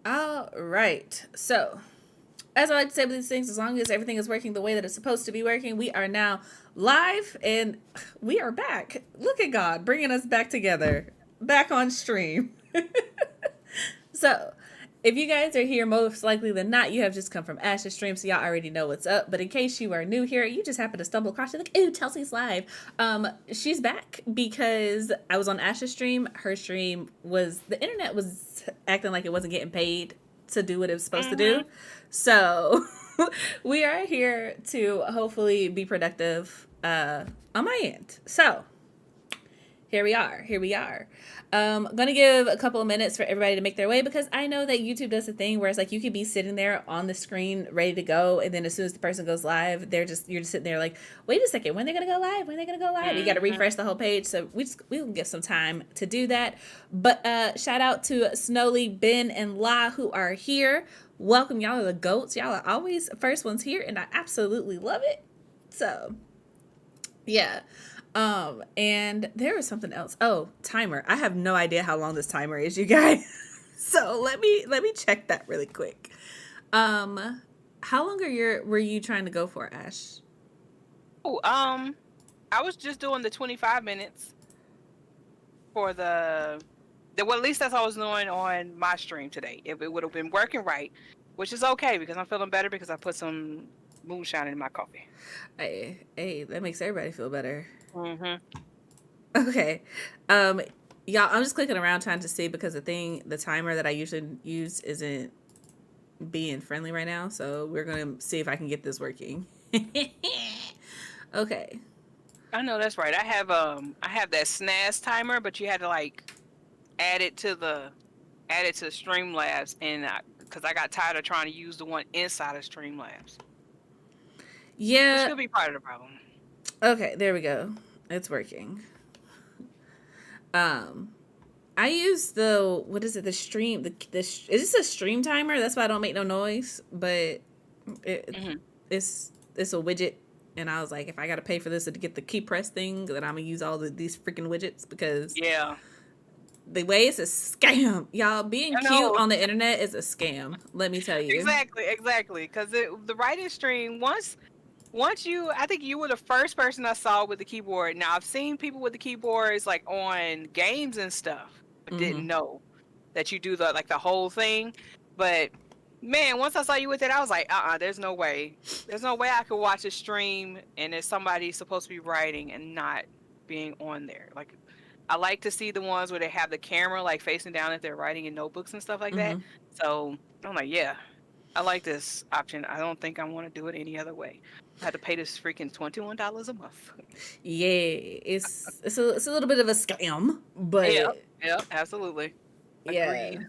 All right. So, as I like to say with these things, as long as everything is working the way that it's supposed to be working, we are now live and we are back. Look at God bringing us back together, back on stream. So, if you guys are here, most likely than not, you have just come from Ash's stream, so y'all already know what's up. But in case you are new here, you just happen to stumble across it, like, ooh, Chelsea's live. She's back because I was on Ash's stream. Her stream was, the internet was acting like it wasn't getting paid to do what it was supposed to Mm-hmm. do. So we are here to hopefully be productive on my end. So here we are. Here we are. I'm gonna give a couple of minutes for everybody to make their way because I know that YouTube does a thing where it's like you could be sitting there on the screen ready to go, and then as soon as the person goes live, you're just sitting there like, wait a second, when they're gonna go live? When are they gonna go live? You got to Mm-hmm. refresh the whole page, so we'll get some time to do that. But shout out to Snowly, Ben, and La who are here. Welcome, y'all are the goats. Y'all are always first ones here, and I absolutely love it. So yeah. And there was something else. Oh, timer. I have no idea how long this timer is, you guys. So let me check that really quick. How long were you trying to go for, Ash? Oh, I was just doing the 25 minutes for well, at least that's what I was doing on my stream today. If it would have been working right, which is okay because I'm feeling better because I put some moonshine in my coffee. Hey, that makes everybody feel better. Mm-hmm. Okay. Y'all, I'm just clicking around trying to see because the timer that I usually use isn't being friendly right now. So we're gonna see if I can get this working. Okay. I know that's right. I have that SNAS timer, but you had to like add it to Streamlabs, and because I got tired of trying to use the one inside of Streamlabs, which Yeah. could be part of the problem. Okay, there we go. It's working. Um, I use what is it? The stream. Is this a stream timer? That's why I don't make no noise. But Mm-hmm. it's a widget, and I was like, if I gotta pay for this to get the key press thing, then I'm gonna use these freaking widgets because Yeah, the way it's a scam, y'all. Being I cute know. on the internet is a scam. Let me tell you. Exactly. Because the writing stream, once I think you were the first person I saw with the keyboard. Now I've seen people with the keyboards like on games and stuff, but Mm-hmm. didn't know that you do the whole thing. But man, once I saw you with it, I was like, there's no way. There's no way I could watch a stream and there's somebody supposed to be writing and not being on there. Like, I like to see the ones where they have the camera like facing down if they're writing in notebooks and stuff like that. Mm-hmm. So I'm like, yeah, I like this option. I don't think I want to do it any other way. I had to pay this freaking $21 a month. Yeah, it's a little bit of a scam, Yeah, but yeah, absolutely. yeah. Agreed.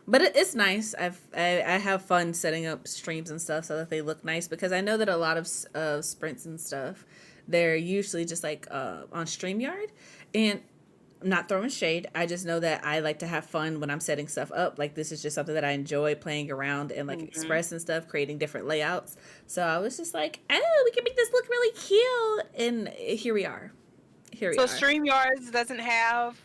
But it's nice. I have fun setting up streams and stuff so that they look nice because I know that a lot of sprints and stuff, they're usually just like on StreamYard, and I'm not throwing shade. I just know that I like to have fun when I'm setting stuff up. Like this is just something that I enjoy playing around and like Hmm. express and stuff, creating different layouts. So I was just like, oh, we can make this look really cute, and here we are. Here we So are. StreamYards doesn't have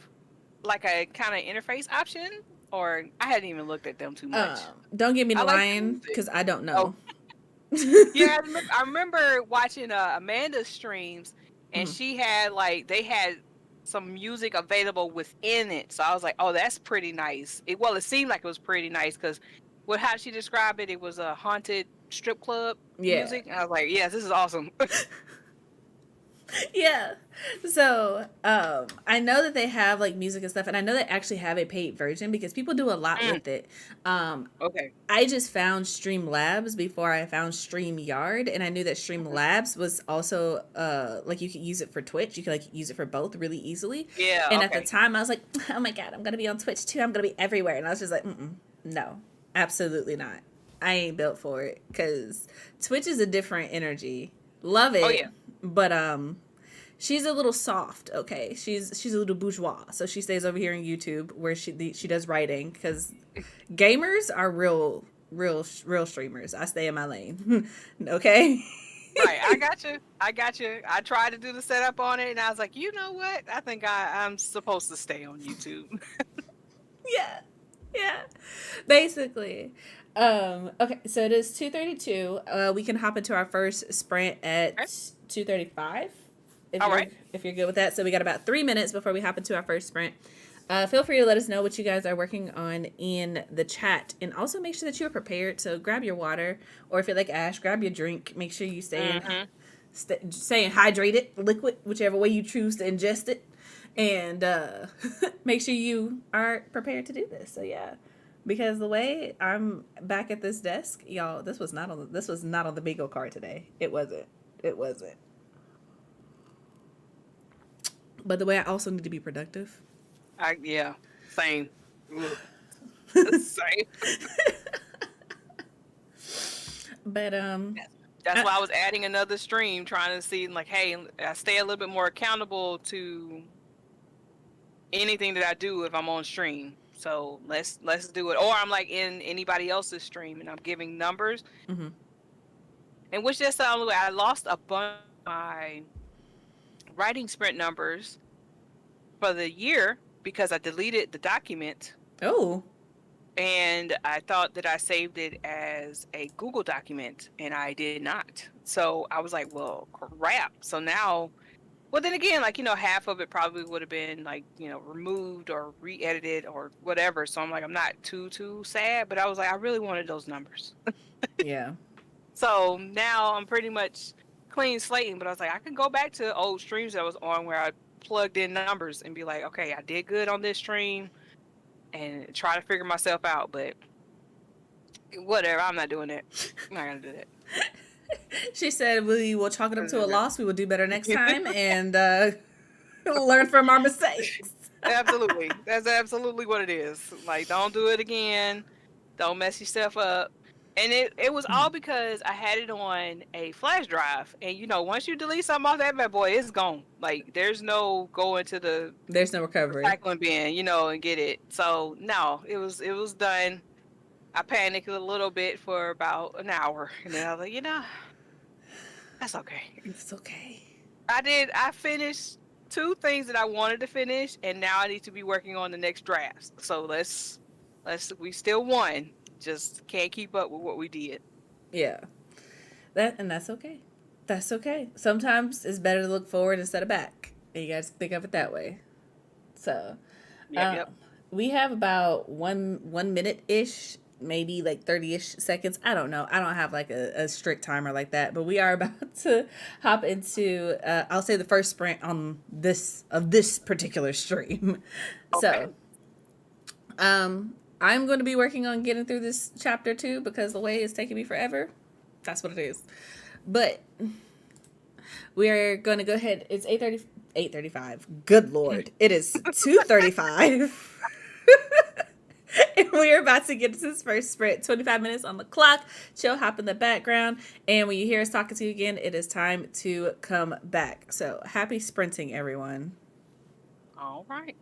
like a kind of interface option, or I hadn't even looked at them too Um, much. don't get me I to like to lying use it. because I don't Oh, know. yeah, I remember watching Amanda's streams, and Mhm. she had like they had some music available within it. So I was like, oh, that's pretty nice. It seemed like it was pretty nice because how she described it, it was a haunted strip club Yeah. music. And I was like, yes, this is awesome. Yeah. So, I know that they have like music and stuff, and I know they actually have a paid version because people do a lot Mm, with it. Um, okay. I just found Streamlabs before I found StreamYard, and I knew that Mhm. Streamlabs was also like you could use it for Twitch. You could like use it for both really easily. Yeah. And at the Okay. time, I was like, oh my god, I'm gonna be on Twitch too. I'm gonna be everywhere, and I was just like, no, absolutely not. I ain't built for it because Twitch is a different energy. Love Oh it, yeah. but she's a little soft. Okay, she's a little bourgeois, so she stays over here in YouTube where she does writing because gamers are real streamers. I stay in my lane. Okay. Right. I got you. I got you. I tried to do the setup on it, and I was like, you know what? I think I'm supposed to stay on YouTube. Yeah. Yeah. Basically. Okay, so it is 2:32. We can hop into our first sprint Okay. at 2:35 if All you're right. if you're good with that. So we got about 3 minutes before we hop into our first sprint. Feel free to let us know what you guys are working on in the chat, and also make sure that you are prepared. So grab your water, or if you're like Ash, grab your drink. Make sure you Mm-hmm. stay hydrated, liquid, whichever way you choose to ingest it, and make sure you are prepared to do this. So yeah, because the way I'm back at this desk, y'all, this was not on the bingo card today. It wasn't. It wasn't. But the way I also need to be productive. Yeah. Same. Ugh. Same. But That's why I was adding another stream, trying to see like, hey, I stay a little bit more accountable to anything that I do if I'm on stream. So let's do it. Or I'm like in anybody else's stream and I'm giving numbers. mm-hmm. And which just I lost a bunch of my writing sprint numbers for the year because I deleted the document. Oh. And I thought that I saved it as a Google document, and I did not. So I was like, well, crap. So now, well, then again, like, half of it probably would have been like, removed or re-edited or whatever. So I'm like, I'm not too sad, but I was like, I really wanted those numbers. Yeah. So now I'm pretty much clean slating, but I was like, I can go back to old streams that I was on where I plugged in numbers and be like, okay, I did good on this stream. And try to figure myself out, but whatever. I'm not doing that. I'm not gonna do that. She said, "We will chalk it up to a loss. We will do better next time, and learn from our mistakes." Absolutely, that's absolutely what it is. Like, don't do it again. Don't mess yourself up. And it was all because I had it on a flash drive, and once you delete something off that bad boy, it's gone. Like, there's no going to the There's no recovery. recycling bin, and get it. So no, it was done. I panicked a little bit for about an hour, and then I was like, that's okay. It's okay. I finished 2 things that I wanted to finish, and now I need to be working on the next drafts. So we still won. Just can't keep up with what we did. Yeah. That's okay. That's okay. Sometimes it's better to look forward instead of back. And you guys think of it that way. So Yep. we have about 1 minute ish, maybe like 30-ish seconds. I don't know. I don't have like a strict timer like that, but we are about to hop into I'll say the first sprint on this particular stream. Okay. So I'm going to be working on getting through this chapter 2 because the way it's taking me forever. That's what it is. But we are going to go ahead. It's 8:35. Good Lord. It is 2:35. And we are about to get to this first sprint. 25 minutes on the clock. Chill, hop in the background. And when you hear us talking to you again, it is time to come back. So happy sprinting, everyone. All right.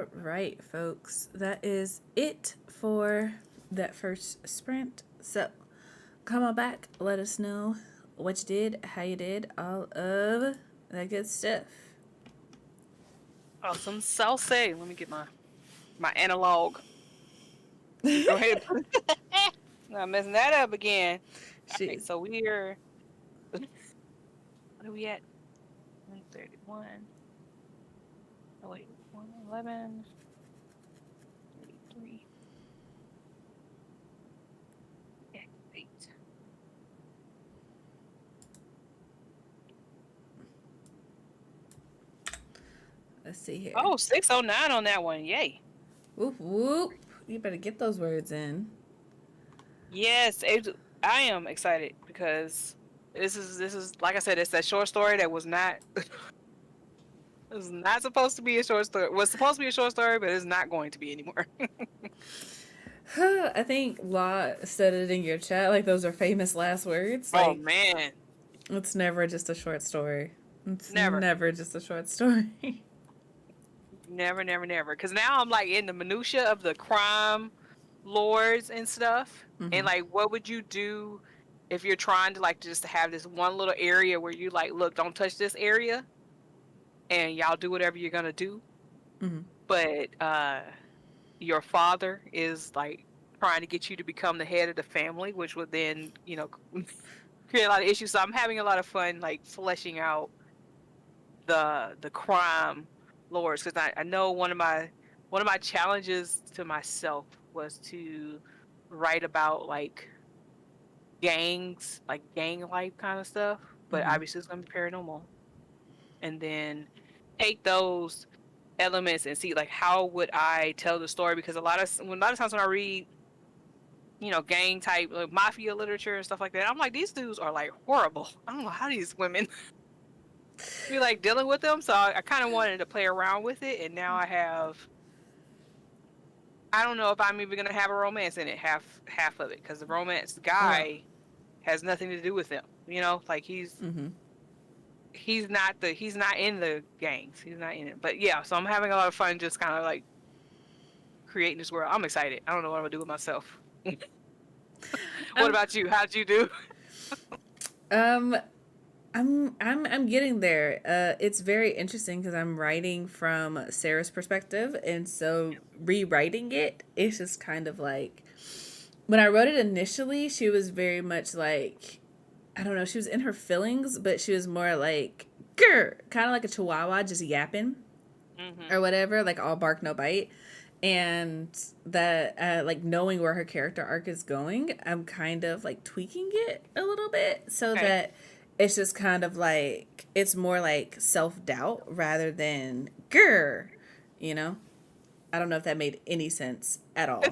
All right, folks. That is it for that first sprint. So come on back. Let us know what you did, how you did, all of that good stuff. Awesome salsa. Let me get my analog. Go ahead. Not messing that up again. All right, Shoot. so we're what are we at? 131. Oh wait, 111. 33. Yeah, 8. Let's see here. Oh, 609 on that one. Yay. Whoop whoop. You better get those words in. Yes, I am excited because this is like I said, it's that short story that was not it was not supposed to be a short story. It was supposed to be a short story, but it's not going to be anymore. I think Law said it in your chat like those are famous last words. Oh Like, man, it's never just a short story. It's never, never just a short story. never, never, never. Because now I'm like in the minutia of the crime lords and stuff, and like, what would you do if you're trying to like just have this one little area where you like, look, don't touch this area, and y'all do whatever you're gonna do, but your father is like trying to get you to become the head of the family, which would then, create a lot of issues. So I'm having a lot of fun like fleshing out the crime lords, because I know one of my challenges to myself was to write about like gangs, like gang life kind of stuff, but obviously it's gonna be paranormal, and then take those elements and see like how would I tell the story, because a lot of times when I read gang type like mafia literature and stuff like that, I'm like, these dudes are like horrible. I don't know how these women be like dealing with them. So I kind of wanted to play around with it, and now I don't know if I'm even gonna have a romance in it, half of it, because the romance guy has nothing to do with them, like he's not in the gangs, he's not in it. But yeah, so I'm having a lot of fun just kind of like creating this world. I'm excited. I don't know what I'm gonna do with myself. What about you? How'd you do? I'm getting there. It's very interesting because I'm writing from Sarah's perspective, and so rewriting it's just kind of like when I wrote it initially, she was very much like, I don't know, she was in her feelings, but she was more like grr, kind of like a chihuahua just yapping or whatever, like all bark no bite. And that like knowing where her character arc is going, I'm kind of like tweaking it a little bit so that it's just kind of like it's more like self-doubt rather than grr, you know. I don't know if that made any sense at all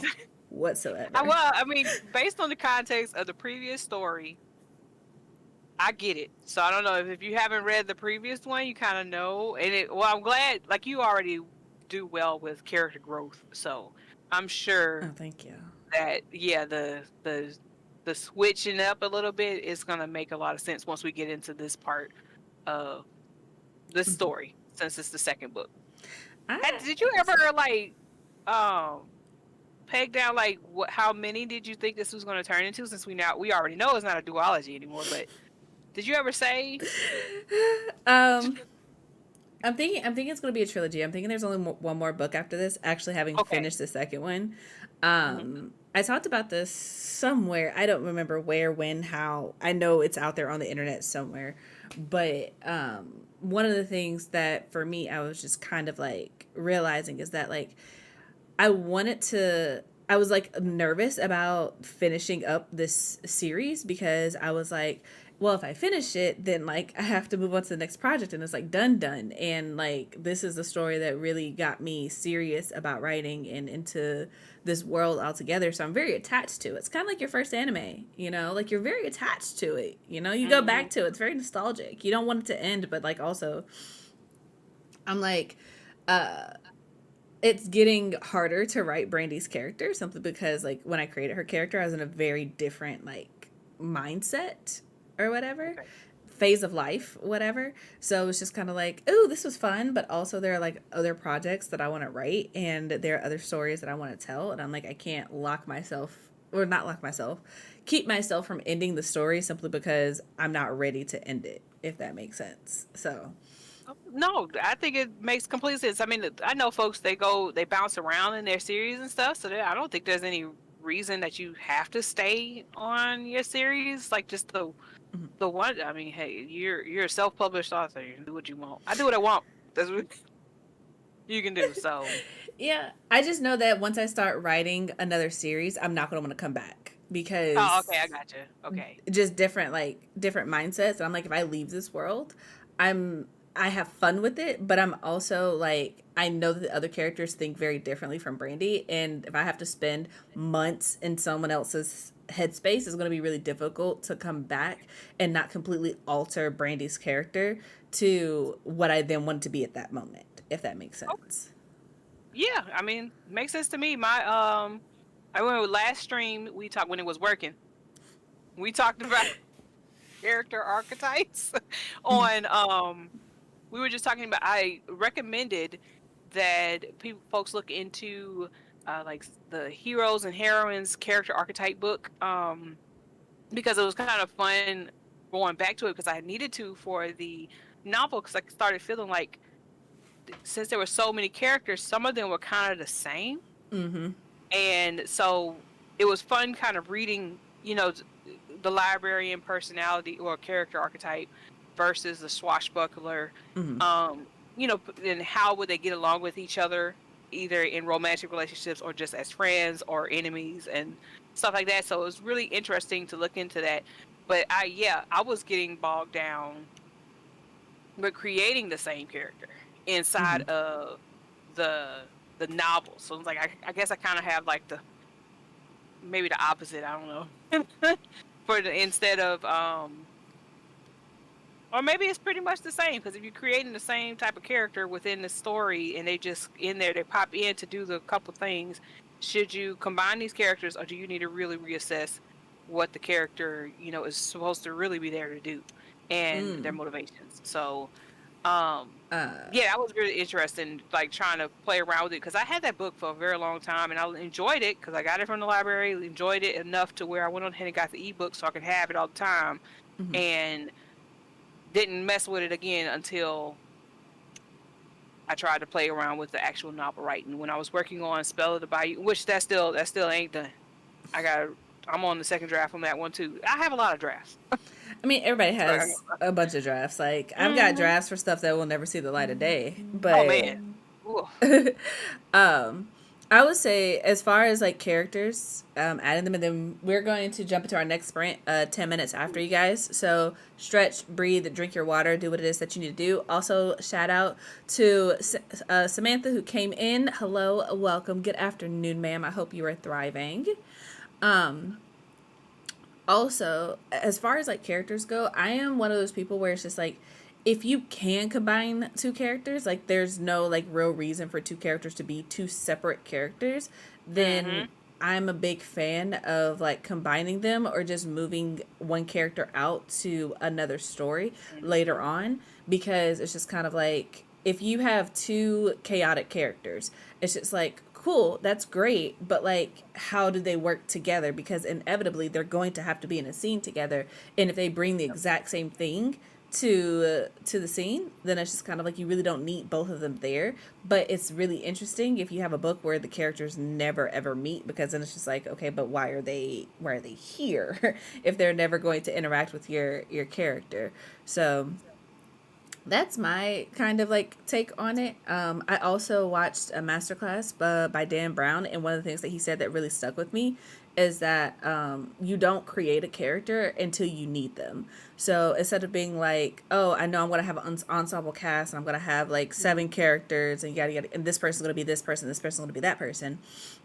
whatsoever. Well, I mean, based on the context of the previous story, I get it. So I don't know if you haven't read the previous one, you kind of know. And I'm glad, like, you already do well with character growth, so I'm sure. Oh, thank you. That the switching up a little bit is gonna make a lot of sense once we get into this part of the story, since it's the second book. Did you ever like peg down like how many did you think this was going to turn into, since we already know it's not a duology anymore, but did you ever say? I'm thinking it's going to be a trilogy. I'm thinking there's only one more book after this, actually having finished the second one. I talked about this somewhere. I don't remember where, when, how. I know it's out there on the internet somewhere. But one of the things that for me, I was just kind of like realizing is that like I was like nervous about finishing up this series because I was like, well, if I finish it, then like I have to move on to the next project, and it's like done. And like this is the story that really got me serious about writing and into this world altogether. So I'm very attached to it. It's kind of like your first anime, like you're very attached to it. You go back to it. It's very nostalgic. You don't want it to end, but like also I'm like, it's getting harder to write Brandy's character simply because like when I created her character, I was in a very different like mindset or whatever. phase of life, whatever. So it's just kind of like, oh, this was fun, but also there are like other projects that I want to write, and there are other stories that I want to tell, and I'm like, I can't lock myself, or not lock myself, keep myself from ending the story simply because I'm not ready to end it, if that makes sense. So, No, I think it makes complete sense. I mean, I know folks they bounce around in their series and stuff, so I don't think there's any reason that you have to stay on your series. Like just the one. I mean, hey, you're a self-published author. You can do what you want. I do what I want. That's what you can do. So, yeah, I just know that once I start writing another series, I'm not going to want to come back oh, because okay, I got you. Okay. just different, like different mindsets. And I'm like, if I leave this world, I'm I have fun with it, but I'm also like, I know that the other characters think very differently from Brandy, and if I have to spend months in someone else's headspace, it's going to be really difficult to come back and not completely alter Brandy's character to what I then want to be at that moment, if that makes sense. Yeah, I mean, makes sense to me. I remember last stream we talked when it was working. We talked about character archetypes on we were just talking about I recommended that folks look into like the heroes and heroines character archetype book because it was kind of fun going back to it because I needed to for the novel because I started feeling like since there were so many characters, some of them were kind of the same. Mm-hmm. And so it was fun kind of reading, the librarian personality or character archetype versus the swashbuckler. Mm-hmm. And how would they get along with each other, either in romantic relationships or just as friends or enemies and stuff like that. So it was really interesting to look into that. But I was getting bogged down with creating the same character inside Mm-hmm. of the novel. So it's like I guess I kind of have like maybe the opposite. I don't know. Instead of or maybe it's pretty much the same because if you're creating the same type of character within the story and they just in there they pop in to do the couple things, should you combine these characters or do you need to really reassess what the character is supposed to really be there to do and their Mm. motivations? So um Uh, yeah, that was really interesting, like trying to play around with it because I had that book for a very long time and I enjoyed it because I got it from the library, enjoyed it enough to where I went on ahead and got the ebook so I could have it all the time mm-hmm. and didn't mess with it again until I tried to play around with the actual novel writing when I was working on Spell of the Bayou, which that still ain't done. I'm on the second draft on that one too. I have a lot of drafts. I mean, everybody has a bunch of drafts. Like, I've got Mhm. drafts for stuff that will never see the light of day. Oh But man. Ooh. um, I would say, as far as like characters, adding them, and then we're going to jump into our next sprint 10 minutes after you guys. So, stretch, breathe, drink your water, do what it is that you need to do. Also, shout out to Samantha who came in. Hello, welcome. Good afternoon, ma'am. I hope you are thriving. Um, Also, as far as like characters go, I am one of those people where it's just like, if you can combine two characters, like there's no like real reason for two characters to be two separate characters, then Mhm. I'm a big fan of like combining them or just moving one character out to another story later Mhm. on, because it's just kind of like, if you have two chaotic characters, it's just like, cool, that's great, but like, how do they work together? Because inevitably they're going to have to be in a scene together, and if they bring the exact same thing to the scene, then it's just kind of like, you really don't need both of them there. But it's really interesting if you have a book where the characters never ever meet, because then it's just like, okay, but why are they here if they're never going to interact with your character? So that's my kind of like take on it. I also watched a masterclass by Dan Brown, and one of the things that he said that really stuck with me is that you don't create a character until you need them. So instead of being like, oh, I know I'm gonna have an ensemble cast, and I'm gonna have like seven characters, and yada yada, and this person's gonna be this person's gonna be that person.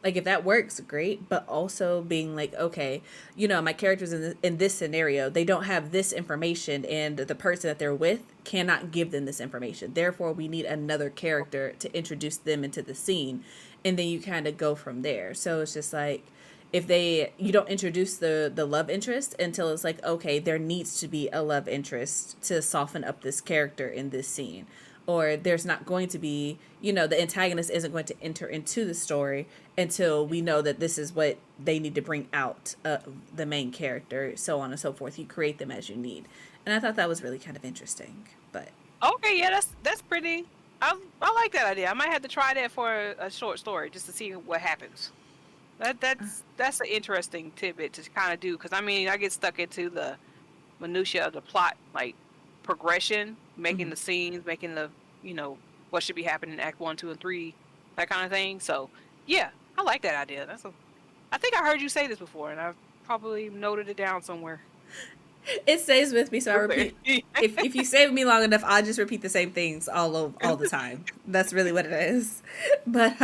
Like, if that works, great. But also being like, okay, my characters in this scenario, they don't have this information, and the person that they're with cannot give them this information. Therefore, we need another character to introduce them into the scene, and then you kind of go from there. So it's just like, if they you don't introduce the love interest until it's like, okay, there needs to be a love interest to soften up this character in this scene, or there's not going to be, the antagonist isn't going to enter into the story until we know that this is what they need to bring out the main character, so on and so forth. You create them as you need. And I thought that was really kind of interesting. But Okay, yeah, that's pretty. I like that idea. I might have to try that for a short story just to see what happens. That's an interesting tidbit to kind of do, because I mean I get stuck into the minutia of the plot, like progression, making the scenes, making the what should be happening in Act 1, 2, and 3, that kind of thing. So yeah, I like that idea. I think I heard you say this before, and I've probably noted it down somewhere. it stays with me, so I repeat. If you stay with me long enough, I'll just repeat the same things all the time. That's really what it is. But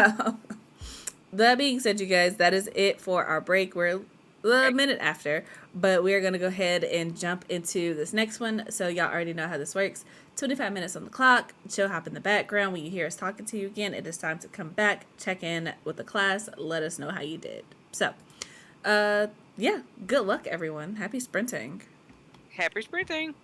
that being said, you guys, that is it for our break. We're a minute after, but we're going to go ahead and jump into this next one. So y'all already know how this works. 25 minutes on the clock. Chill hop in the background. When you hear us talking to you again, it is time to come back, check in with the class, let us know how you did. So, yeah, good luck, everyone. Happy sprinting. Happy sprinting.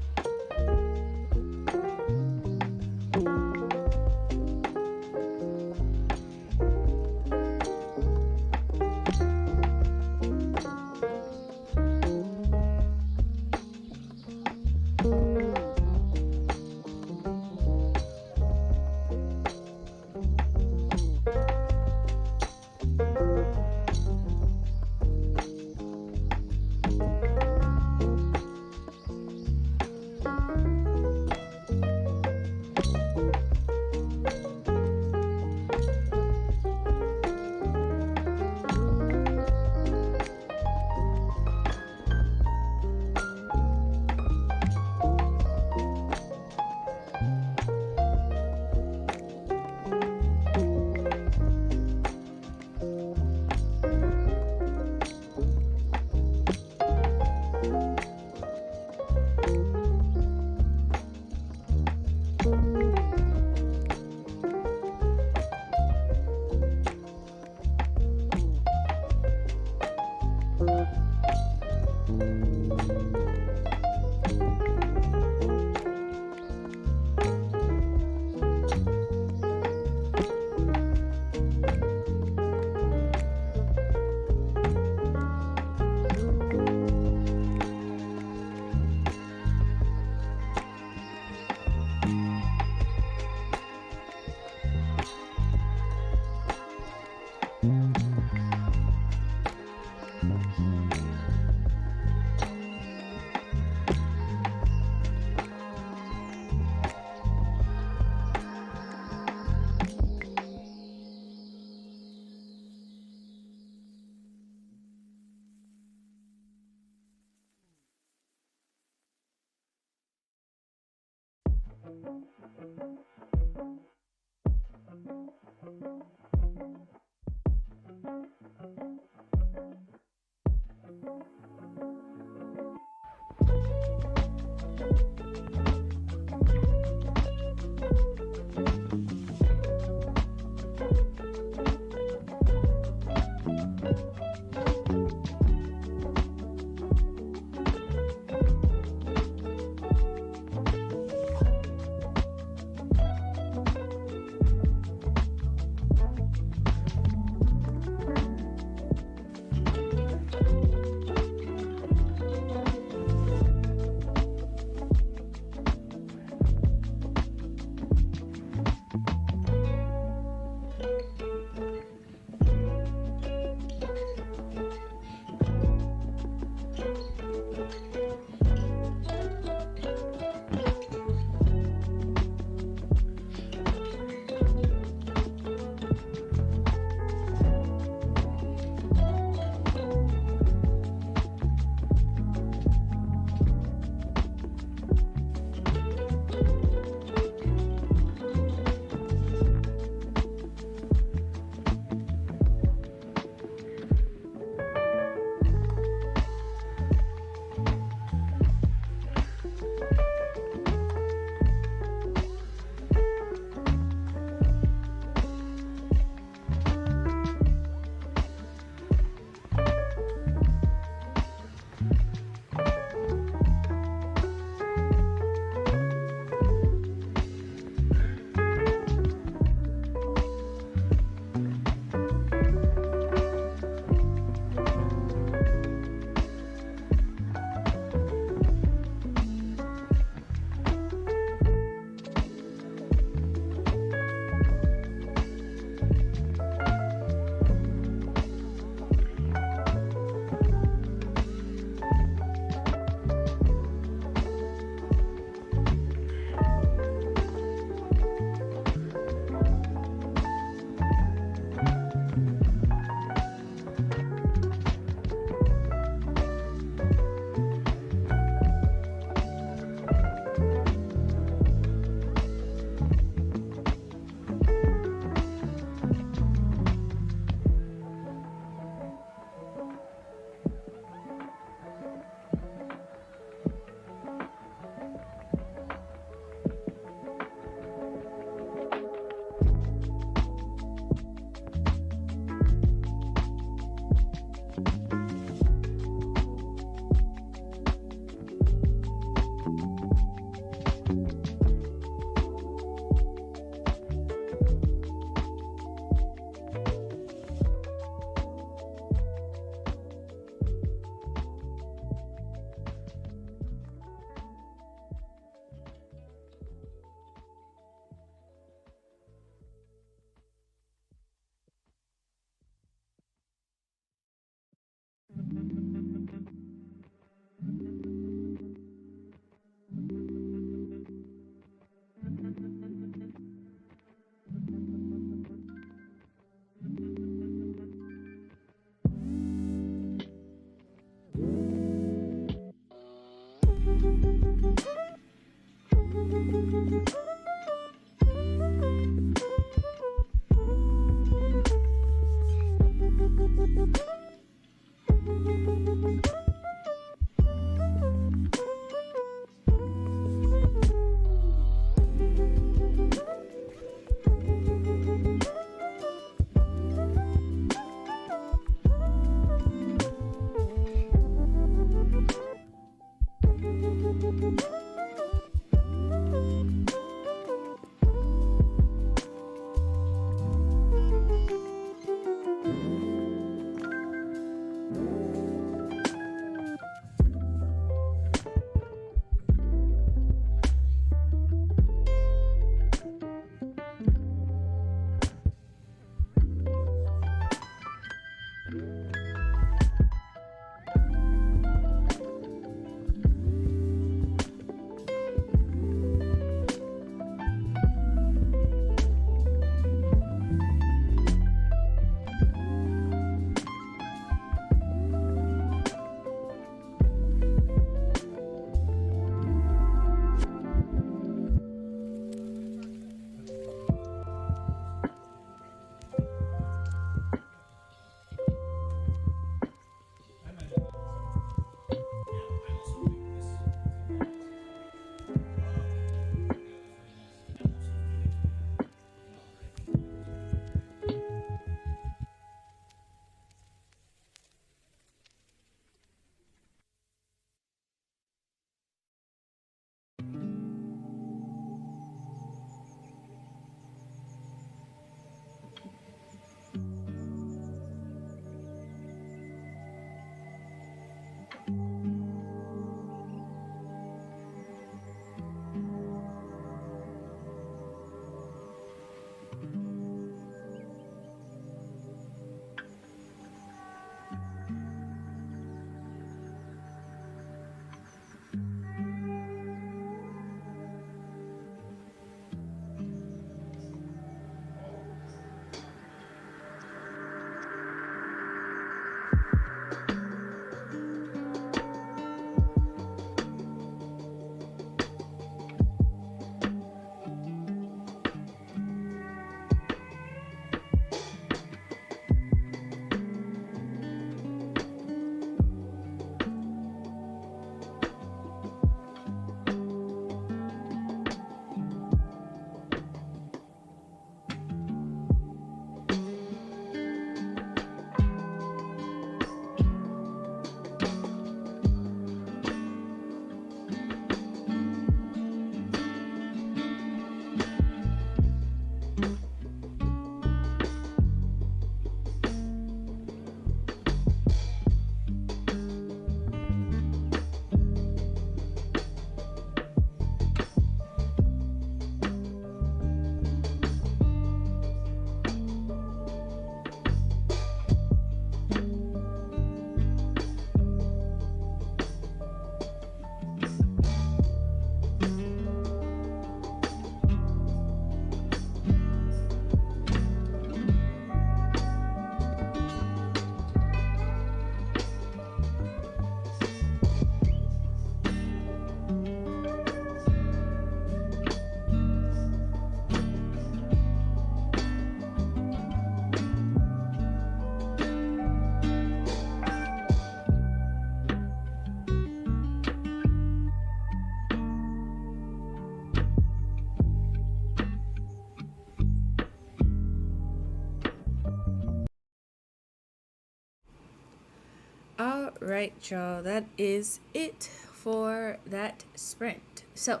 right, y'all. That is it for that sprint. So,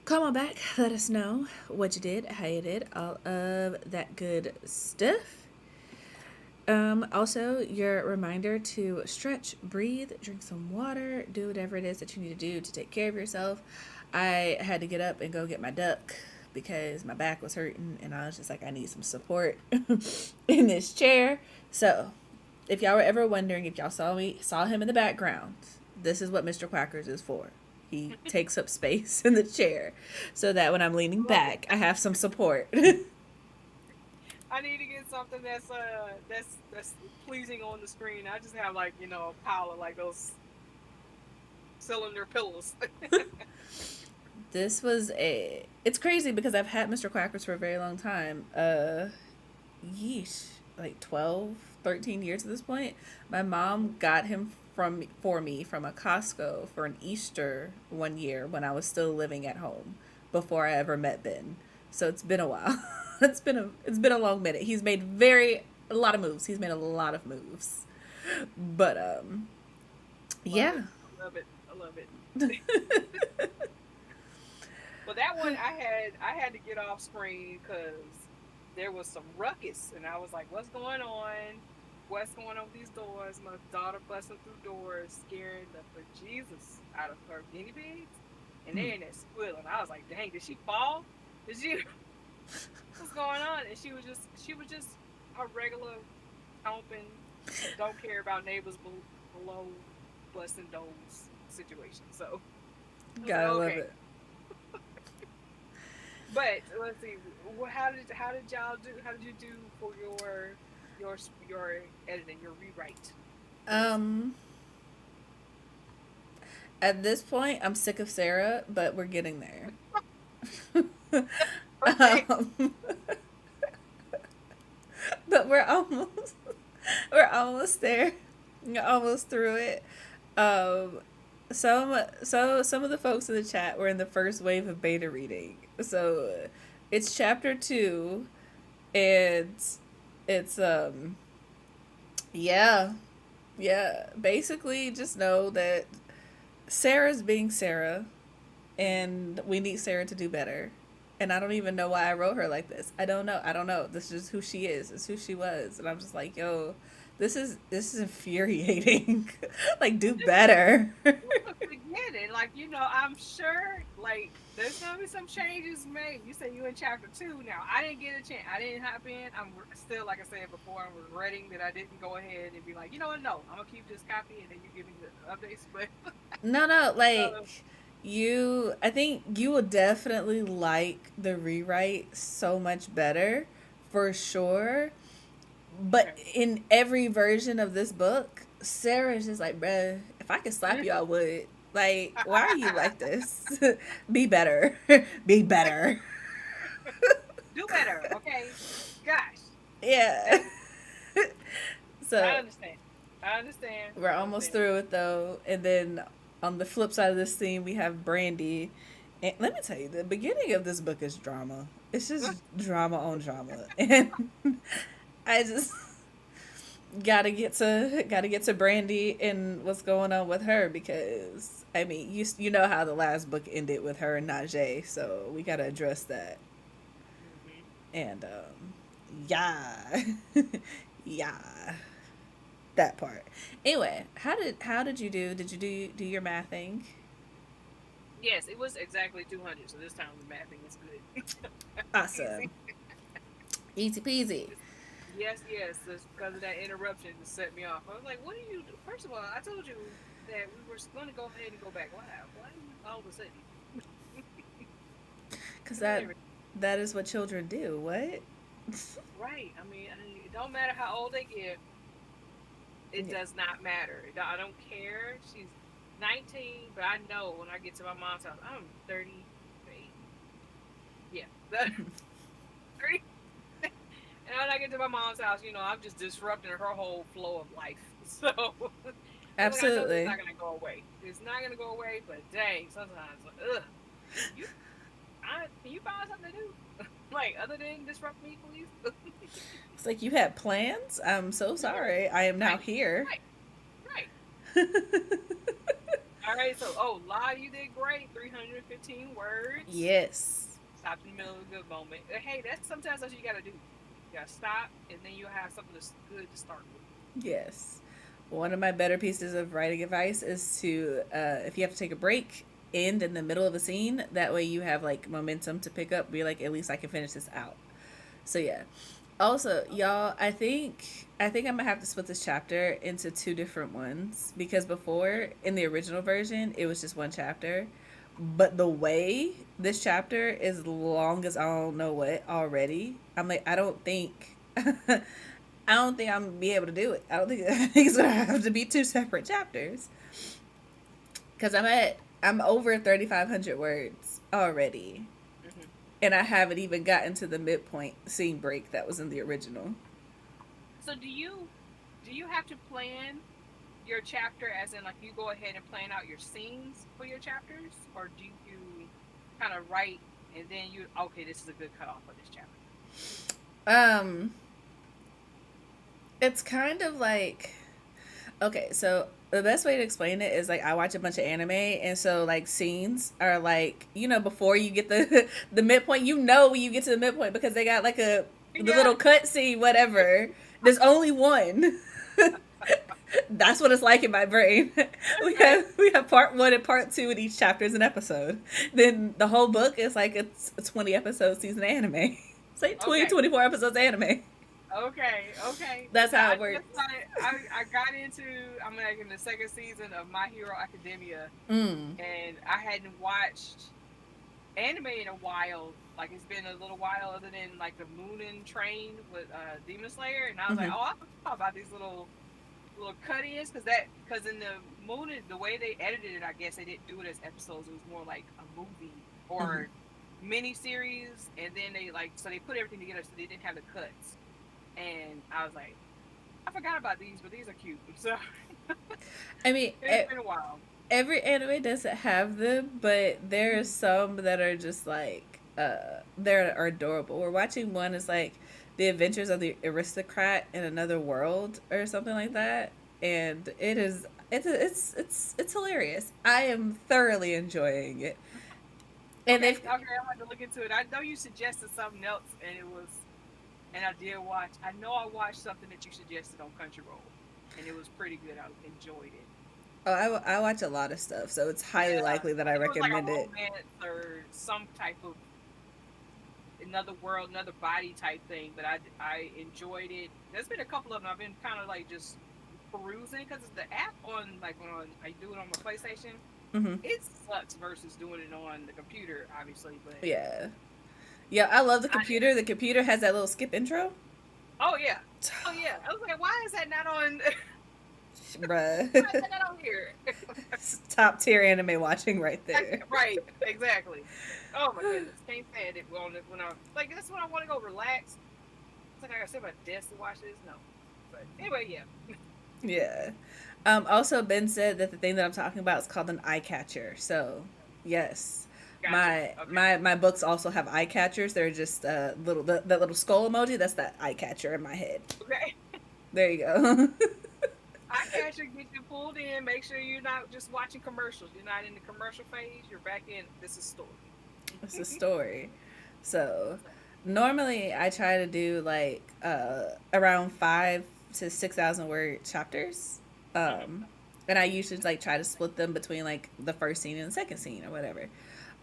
come on back. Let us know what you did, how you did, all of that good stuff. Also, your reminder to stretch, breathe, drink some water, do whatever it is that you need to do to take care of yourself. I had to get up and go get my duck because my back was hurting and I was just like, I need some support in this chair. So, if y'all were ever wondering if y'all saw him in the background, this is what Mr. Quackers is for. He takes up space in the chair so that when I'm leaning Love it. back, I have some support. I need to get something that's pleasing on the screen. I just have like a pile of like those cylinder pillows. It's crazy because I've had Mr. Quackers for a very long time. Yeesh, like 12, 13 years at this point. My mom got him for me from a Costco for an Easter one year when I was still living at home before I ever met Ben. So it's been a while. It's been a long minute. He's made a lot of moves. He's made a lot of moves. But Love yeah. it. I love it. I love it. Well, that one I had to get off screen because there was some ruckus, and I was like, "What's going on? What's going on with these doors?" My daughter busting through doors, scaring the bejesus out of her guinea pigs, and they're in there squealing. I was like, "Dang, did she fall? Did she? What's going on?" And she was just a regular stomping, don't care about neighbors below, busting doors situation. So I was like, Gotta love okay. it. But let's see. How did y'all do? How did you do for your editing, your rewrite for this? Um at this point I'm sick of Sarah, but we're getting there. Okay. um, but we're almost there. We're almost through it. Um, some of the folks in the chat were in the first wave of beta reading. So it's chapter 2 and it's yeah. Yeah, basically just know that Sarah's being Sarah and we need Sarah to do better. And I don't even know why I wrote her like this. I don't know. I don't know. This is who she is. It's who she was. And I'm just like, yo, this is infuriating. Like, do better. Look, we get it. Like, I'm sure, like, there's gonna be some changes made. You say you in chapter 2 now. I didn't get a chance. I didn't hop in. I'm still, like I said before, I'm regretting that I didn't go ahead and be like, you know what? No, I'm gonna keep this copy, and then you give me the updates. But No, like uh, I think you will definitely like the rewrite so much better, for sure. But okay. in every version of this book, Sarah's just like, bruh, if I could slap you, I would. Like, why are you like this? Be better. Be better. Do better, okay? Gosh, Yeah. that I So understand. I understand. we're I almost understand. through it though. And then on the flip side of this scene, we have Brandy. And let me tell you, the beginning of this book is drama. It's just drama on drama. And I just gotta get to Brandy and what's going on with her because I mean you know how the last book ended with her and Najee, so we gotta address that. Hmm. And yeah, yeah, that part. Anyway, how did you do? Did you do your mathing? Yes, it was exactly 200. So this time the mapping is good. Awesome, Easy. easy peasy. Yes, yes. That's because of that interruption to set me off. I was like, "What do you do?" First of all, I told you that we were going to go ahead and go back. Why? Why are you all of a sudden? Cause Doing that is what children do. What? right. I mean, it don't matter how old they get. It Yeah. does not matter. I don't care. She's 19, but I know when I get to my mom's house, I'm 38. Yeah, 30. And when I get to my mom's house, I'm just disrupting her whole flow of life. So I was like, I know this is Absolutely. not gonna go away. It's not gonna go away, but dang, sometimes, ugh, you, can you find something to do, like other than disrupt me, please? It's like you had plans. I'm so sorry. I am now Right, here. right, right. All right, so live, you did great. 315 words. Yes. Stopped in the middle of a good moment. Hey, that's sometimes that's what you gotta do. You gotta stop, and then you'll have something that's good to start with. Yes. One of my better pieces of writing advice is to, if you have to take a break, end in the middle of a scene. That way you have like momentum to pick up. Be like, at least I can finish this out. So yeah. Also, y'all, I think I'm gonna have to split this chapter into two different ones because before in the original version it was just one chapter, but the way this chapter is long as I don't know what already, I'm like I don't think I'm gonna be able to do it. I think it's gonna have to be two separate chapters because I'm over 3,500 words already, Hmm. and I haven't even gotten to the midpoint scene break that was in the original. So do you have to plan your chapter as in like you go ahead and plan out your scenes for your chapters, or do you kind of write and then you okay, this is a good cutoff for this chapter? Um, it's kind of like okay, so the best way to explain it is like I watch a bunch of anime, and so like scenes are like before you get the the midpoint, when you get to the midpoint because they got like the Yeah. little cut scene, whatever. There's only one. That's what it's like in my brain. Okay. We have part one and part two, and each chapter is an episode. Then the whole book is like it's a 20 episode season anime. It's like 20, Okay. 24 episodes anime. Okay. Okay. That's Now how I it works. just started. I got into. I'm like in the second season of My Hero Academia, Mm. and I hadn't watched anime in a while. Like it's been a little while, other than like the Moonin Train with Demon Slayer, and I was like, Mm-hmm. oh, I forgot about these little cut-ins because in the Moonin, the way they edited it, I guess they didn't do it as episodes. It was more like a movie Mm-hmm. or mini series, and then they like so they put everything together so they didn't have the cuts. And I was like, I forgot about these, but these are cute. So I mean, it's been a while. every anime doesn't have them, but there are some that are just like they're adorable. We're watching one is like the Adventures of the Aristocrat in Another World or something like that, and it's hilarious. I am thoroughly enjoying it, and Okay, they've okay, I want to look into it. I know you suggested something else, and I did watch. I know I watched something that you suggested on Crunchyroll, and it was pretty good. I enjoyed it. oh I watch a lot of stuff, so it's highly Yeah, likely that I I think it was like a recommend it. romance or some type of another world, another body type thing. But I enjoyed it. There's been a couple of them I've been kind of like just perusing because the app on like on I do it on my PlayStation. Hmm. It sucks versus doing it on the computer, obviously. But Yeah, yeah, I love the I, computer. The computer has that little skip intro. oh yeah, oh yeah. I was like, why is that not on? Why is Bruh. that not on here? Top tier anime watching right there. Right, exactly. Oh my goodness, can't stand it when I like this when I want to go relax. It's like I gotta sit at my desk to watch this. No, but anyway, yeah. Yeah. Also, Ben said that the thing that I'm talking about is called an eye catcher. So, yes, Gotcha. Okay. my books also have eye catchers. They're just that little skull emoji. That's that eye catcher in my head. Okay. There you go. I catch you, get you pulled in. Make sure you're not just watching commercials. You're not in the commercial phase. You're back in. This is story. It's a story. So, normally I try to do like around 5 to 6,000 word chapters. Mhm. Um, and I usually like try to split them between like the first scene and the second scene or whatever.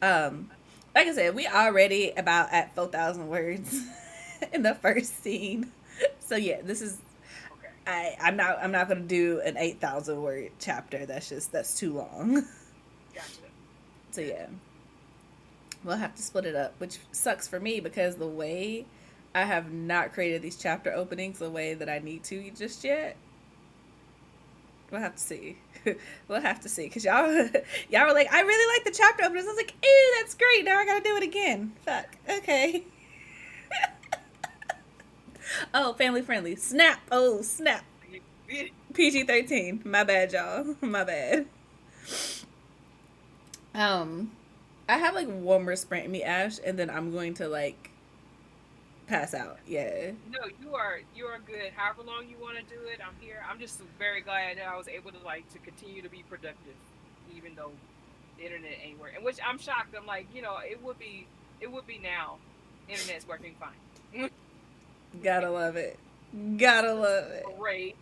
Um, like I said, we already about at 4,000 words in the first scene. So yeah, this is Okay. I'm not gonna do an 8,000 word chapter. That's too long. Gotcha. So Gotcha. yeah, we'll have to split it up, which sucks for me because the way I have not created these chapter openings the way that I need to just yet. We'll have to see. We'll have to see because y'all were like, I really like the chapter openers. I was like, ew, that's great. Now I gotta do it again. Fuck. Okay. Oh, family friendly. Snap. Oh, snap. PG-13. My bad, y'all. My bad. Um, I have like one more sprint in me, Ash, and then I'm going to like pass out. Yeah. No, you are good. However long you want to do it, I'm here. I'm just very glad that I was able to like to continue to be productive, even though the internet ain't working. Which I'm shocked. I'm like, it would be now. Internet's working fine. Gotta love it. Gotta love it. Great.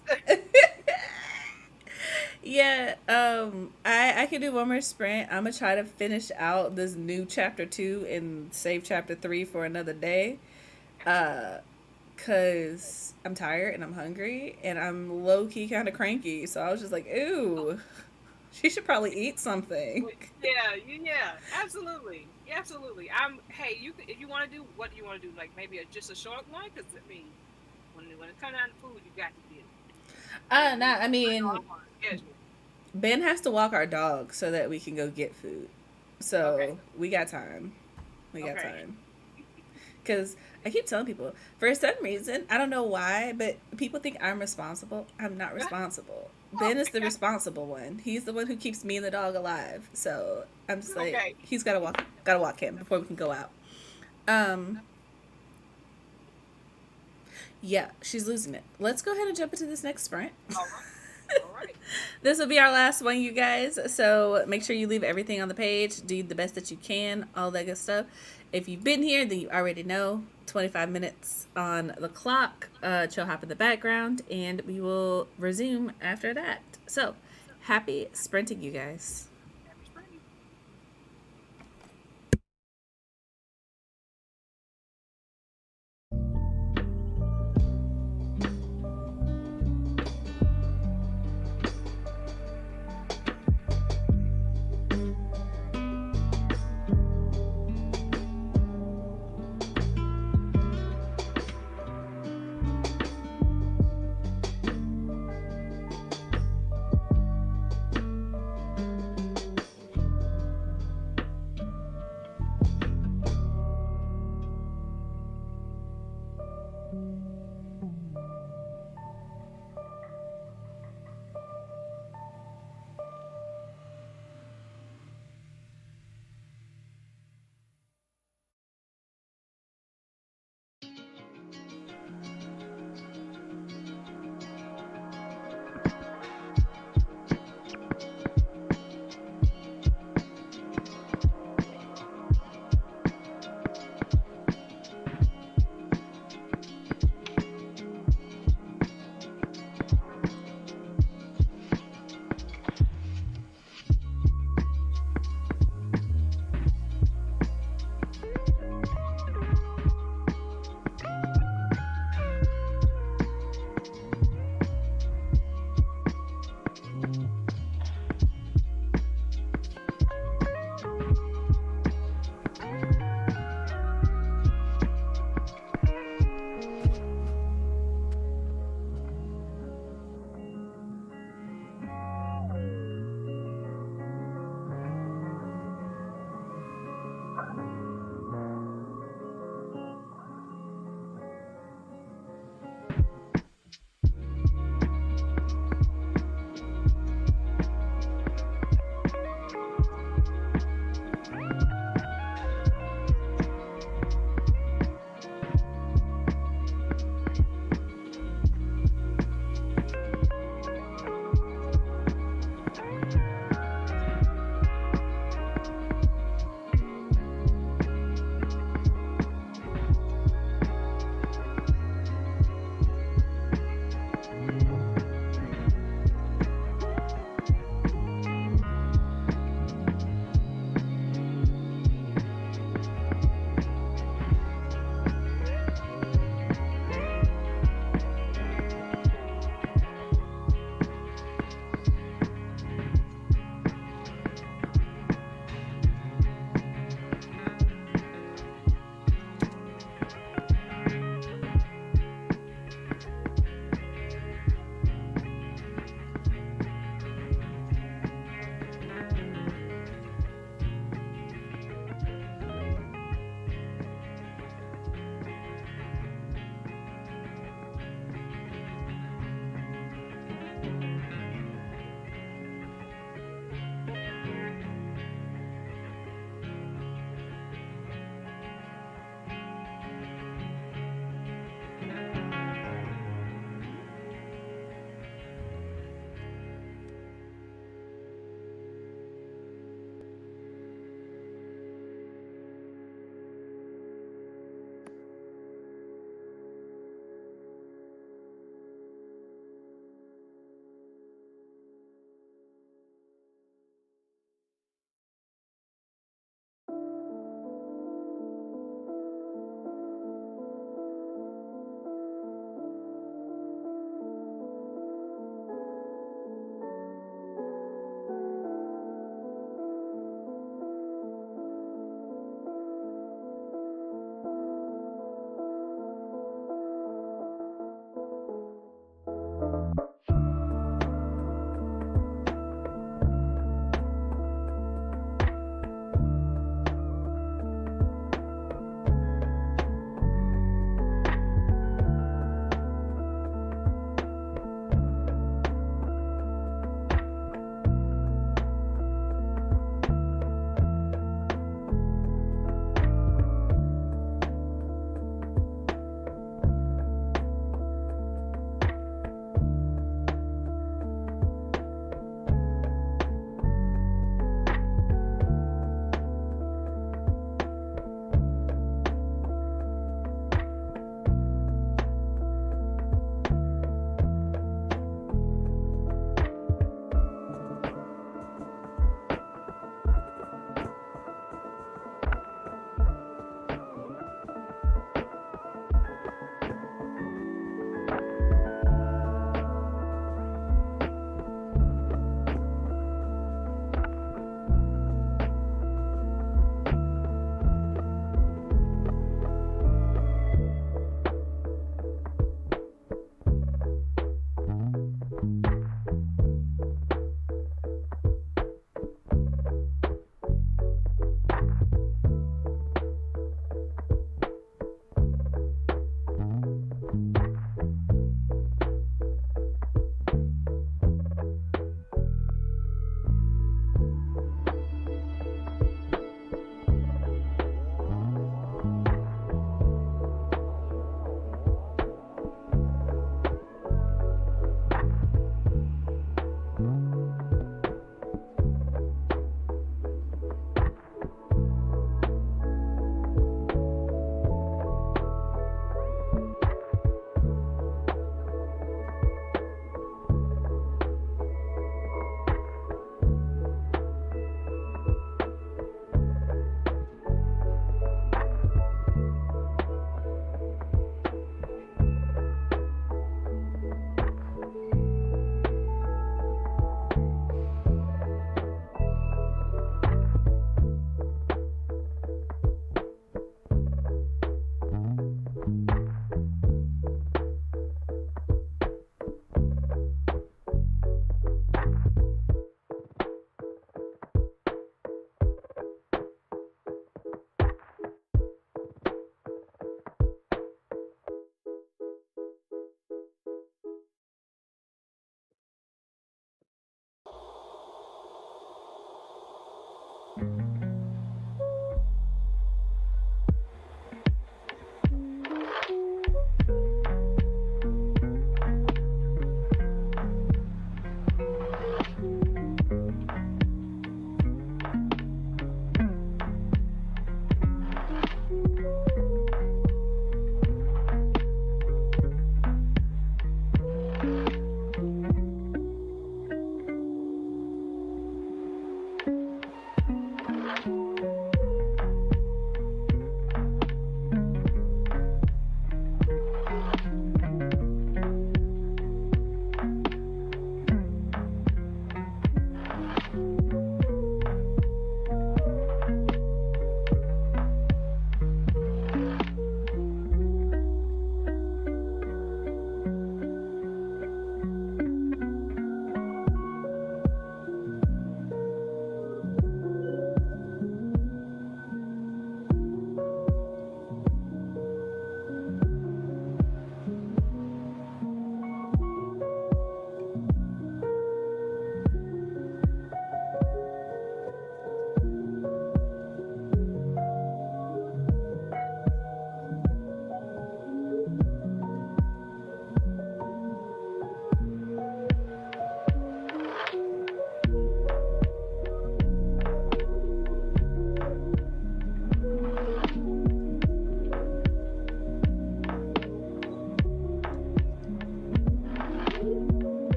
Yeah, I can do one more sprint. I'm gonna try to finish out this new chapter 2 and save chapter 3 for another day. Gotcha. Uh, cause I'm tired and I'm hungry and I'm low key kind of cranky. So I was just like, ooh, she should probably eat something. Yeah, yeah, absolutely, yeah, absolutely. Hey, if you want to do, what do you want to do? Like maybe just a short one, because I mean, when it comes down to food, you got to get it. Nah, I I know mean, I'm on a schedule. Ben has to walk our dog so that we can go get food. Okay, So we got time. We got okay, time. Because I keep telling people, for some reason, I don't know why, but people think I'm responsible. I'm not responsible. Ben is the okay, responsible one. He's the one who keeps me and the dog alive. So I'm just like, okay. he's gotta walk him before we can go out. Um, yeah, she's losing it. Let's go ahead and jump into this next sprint. All right, all right. This will be our last one, you guys. So make sure you leave everything on the page. Do the best that you can, all that good stuff. If you've been here, then you already know. 25 minutes on the clock. Chill hop in the background, and we will resume after that. So happy sprinting, you guys. Happy spring.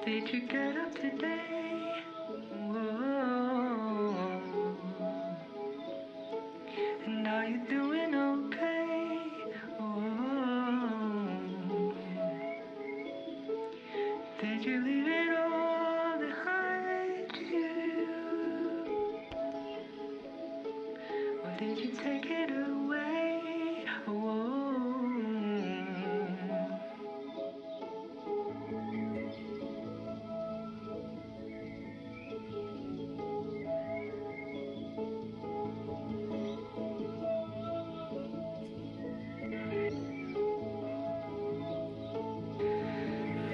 Did you get up today? Whoa. And are you doing okay? Whoa. Did you leave it all behind you? Or did you take it away? Whoa.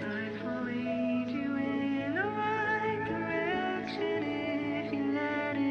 Life will lead you in the right direction if you let it.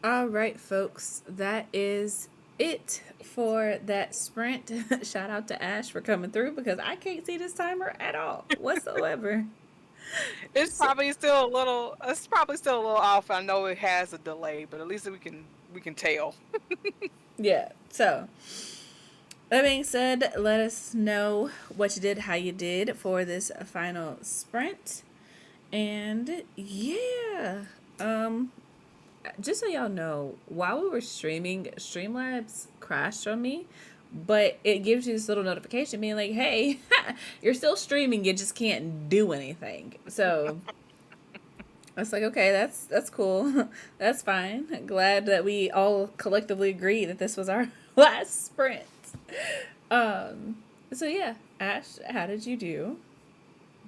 All right, folks, that is it for that sprint. Shout out to Ash for coming through because I can't see this timer at all whatsoever. It's So, probably still a little. It's probably still a little off. I know it has a delay, but at least we can tell. yeah. So, that being said, let us know what you did, how you did for this final sprint. And yeah, um, just so y'all know, while we were streaming, Streamlabs crashed on me, but it gives you this little notification being like, "Hey, you're still streaming. You just can't do anything." So I was like, "Okay, that's cool. That's fine. Glad that we all collectively agree that this was our last sprint." Um. So yeah, Ash, how did you do?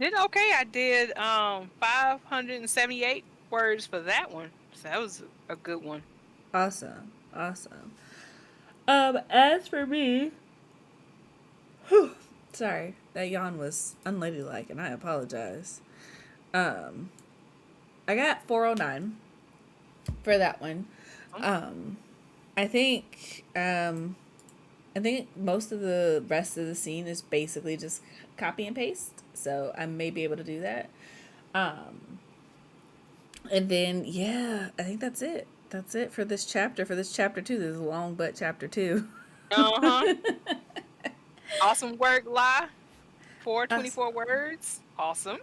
Did okay. I did 578 words for that one. So that was a good one. Awesome, awesome. As for me, whew, sorry, that yawn was unladylike, and I apologize. Um, I got 409 for that one. Um, I think I think most of the rest of the scene is basically just copy and paste, so I may be able to do that. Um, and then yeah, I think that's it. That's it for this chapter. For this chapter two, there's a long but chapter two. Uh-huh. Awesome work, La. Us- 424 words. Awesome.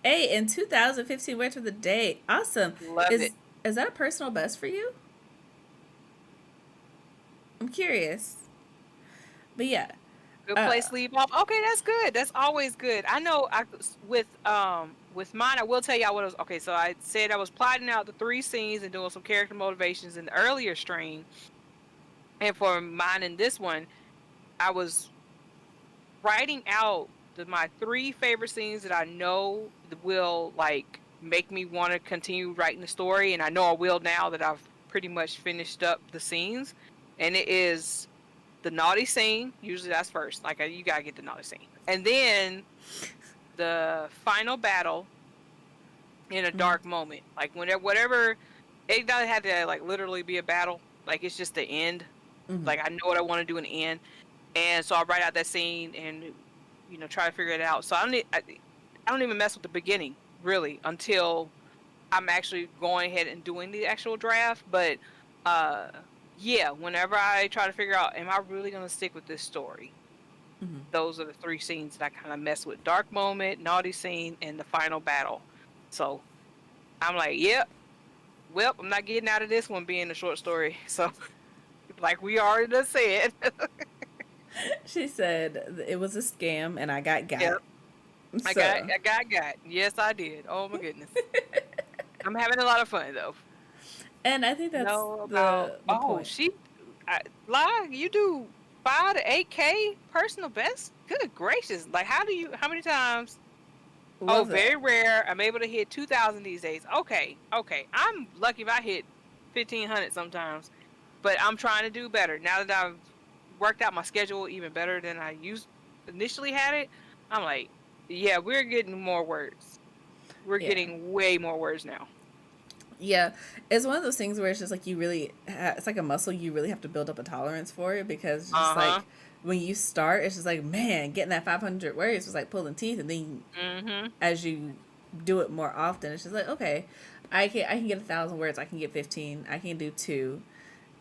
Hey, in 2015 words for the day. Awesome. Love it. Is that a personal best for you? I'm curious. But yeah. Good Uh place to leave off. Okay, that's good. That's always good. I know with mine, I will tell y'all what it was. Okay, so I said I was plotting out the 3 scenes and doing some character motivations in the earlier stream. And for mine in this one, I was writing out my 3 favorite scenes that I know will like make me want to continue writing the story, and I know I will now that I've pretty much finished up the scenes. And it is the naughty scene. Usually that's first. Like you gotta get the naughty scene, and then the final battle in a dark moment. Like whatever, it doesn't have to like literally be a battle. Like it's just the end. mhm. Like I know what I want to do in the end, and so I write out that scene and try to figure it out. So I don't even mess with the beginning really until I'm actually going ahead and doing the actual draft. But uh yeah, whenever I try to figure out, am I really gonna stick with this story? Mhm. Those are the 3 scenes that I kind of mess with: dark moment, naughty scene, and the final battle. So I'm like, yep, well, I'm not getting out of this one being a short story. So like we already done said. She said it was a scam and I got Yep, I got, So, I got, got. Yes, I did. Oh my goodness, I'm having a lot of fun though. and I think that's Know about the point. lie. You do 5 to 8K personal best. Good gracious! Like how many times? Oh, Love very that. rare. I'm able to hit 2,000 these days. Okay, okay. I'm lucky if I hit 1,500 sometimes, but I'm trying to do better now that I've worked out my schedule even better than I used initially had it. I'm like, yeah, we're getting more words. We're Yeah. getting way more words now. Yeah, it's one of those things where it's just like it's like a muscle you really have to build up a tolerance for it because it's just Uh huh. like when you start, it's just like, man, getting that 500 words was like pulling teeth. And then Mhm. as you do it more often, it's just like, okay, I can get 1,000 words, I can get 15, I can do two.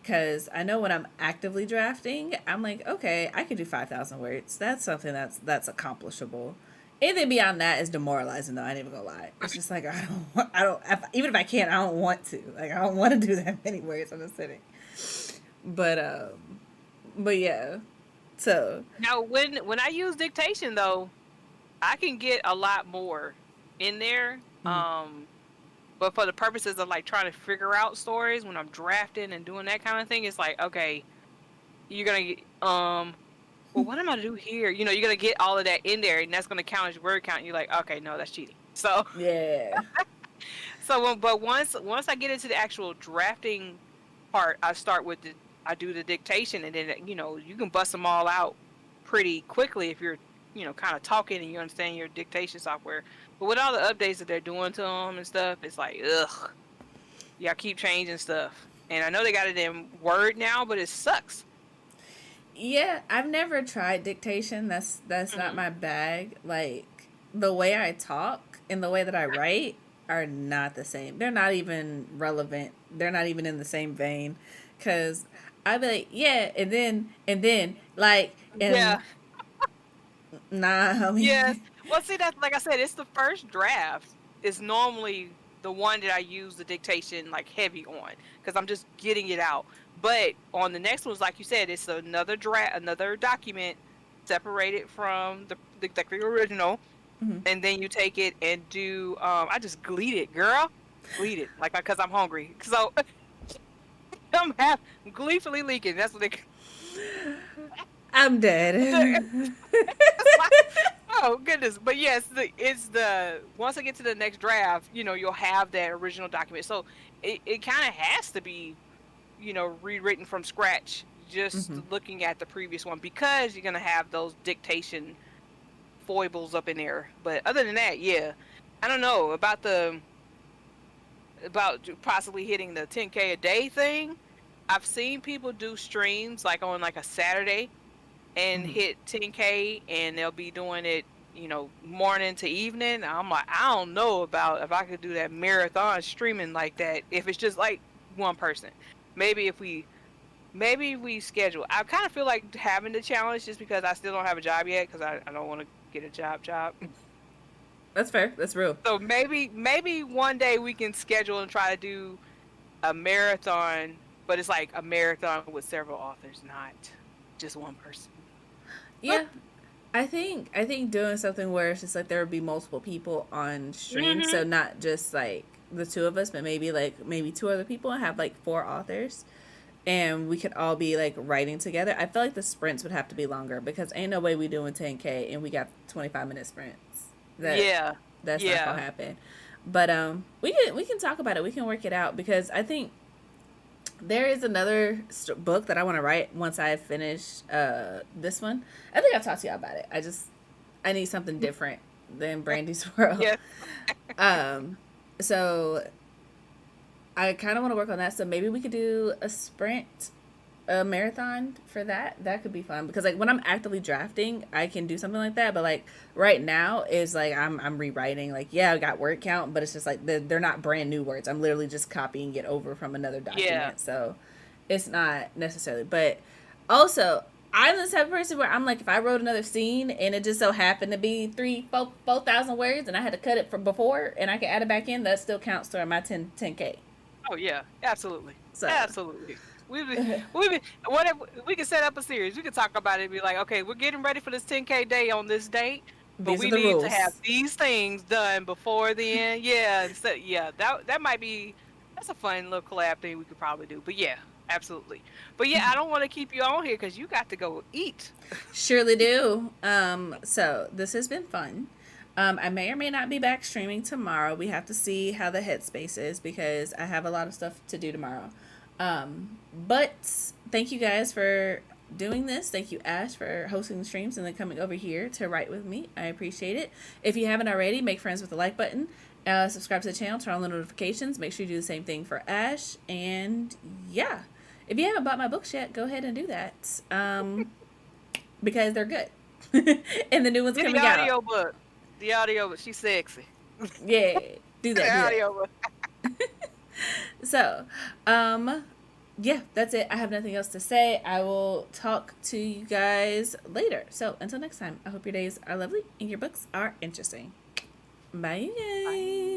Because I know when I'm actively drafting, I'm like, okay, I can do 5,000 words. That's something that's accomplishable. Anything beyond that is demoralizing, though. I ain't even gonna lie. It's just like even if I can, I don't want to. Like I don't want to do that many words in a sitting. But but yeah. So Now, when I use dictation though, I can get a lot more in there. mm, But for the purposes of like trying to figure out stories when I'm drafting and doing that kind of thing, it's like, okay, you're gonna get, well, what am I to do here? You're gonna get all of that in there, and that's gonna count as your word count. And you're like, okay, no, that's cheating. So, yeah, but once I get into the actual drafting part, I do the dictation, and then you can bust them all out pretty quickly if you're kind of talking and you understand your dictation software. But with all the updates that they're doing to them and stuff, it's like, ugh, y'all keep changing stuff. And I know they got it in Word now, but it sucks. Yeah, I've never tried dictation. That's not Hmm. my bag. Like the way I talk and the way that I write are not the same. They're not even relevant. They're not even in the same vein. Cause I'd be like, yeah, and then like and Yeah. nah, I Yes. mean, Well, see, that's like I said, it's the first draft is normally the one that I use the dictation like heavy on because I'm just getting it out. But on the next ones, like you said, it's another draft, another document separated from the original, mhm. and then you take it and do. I just gleed it, girl, gleed it like because I'm hungry. So I'm half gleefully leaking. That's what they. I'm dead. It's like, oh goodness. But yes, it's the once I get to the next draft, you'll have that original document. So it kind of has to be, rewritten from scratch, just Hmm. looking at the previous one because you're gonna have those dictation foibles up in there. But other than that, yeah. I don't know about possibly hitting the 10K a day thing. I've seen people do streams like on like a Saturday and Hmm. hit 10K and they'll be doing it, morning to evening. I'm like, I don't know about if I could do that marathon streaming like that if it's just like one person. Maybe if we schedule. I kind of feel like having the challenge just because I still don't have a job yet because I don't want to get a job. That's fair. That's real. So maybe one day we can schedule and try to do a marathon, but it's like a marathon with several authors, not just one person. Yeah, I think doing something where it's just like there would be multiple people on stream, Hmm. so not just like the two of us, but maybe two other people and have like four authors, and we could all be like writing together. I feel like the sprints would have to be longer because ain't no way we doing 10K and we got 25-minute sprints. That Yeah. that's not gonna Yeah. happen. But we can talk about it. We can work it out because I think there is another book that I want to write once I finish this one. I think I talked to you about it. I need something different than Brandy's World. Yes. Um, so I kind of want to work on that. So maybe we could do a sprint, a marathon for that. That could be fun because like when I'm actively drafting, I can do something like that. But like right now is like I'm rewriting. Like yeah, I got word count, but it's just like they're not brand new words. I'm literally just copying it over from another Yeah. document. So it's not necessarily. But also, I'm the type of person where I'm like, if I wrote another scene and it just so happened to be 4,000 words and I had to cut it from before and I can add it back in, that still counts toward my 10K. Oh yeah. Absolutely. So Absolutely. We whatever we can set up a series. We can talk about it and be like, okay, we're getting ready for this 10K day on this date, but these are we the need to have rules. these things done before then. Yeah, and so yeah, that might be that's a fun little collab thing we could probably do. But yeah, absolutely. But yeah, I don't want to keep you on here because you got to go eat. Surely do. So this has been fun. I may or may not be back streaming tomorrow. We have to see how the headspace is because I have a lot of stuff to do tomorrow. But thank you guys for doing this. Thank you, Ash, for hosting the streams and then coming over here to write with me. I appreciate it. If you haven't already, make friends with the like button. Subscribe to the channel, turn on the notifications. Make sure you do the same thing for Ash. And yeah, if you haven't bought my books yet, go ahead and do that. Because they're good. And the new one's Get the coming out. audio book. The audio book. She's sexy. Yeah, do The that, do that. audio book. So, yeah, that's it. I have nothing else to say. I will talk to you guys later. So, until next time, I hope your days are lovely and your books are interesting. Bye, you guys. Bye.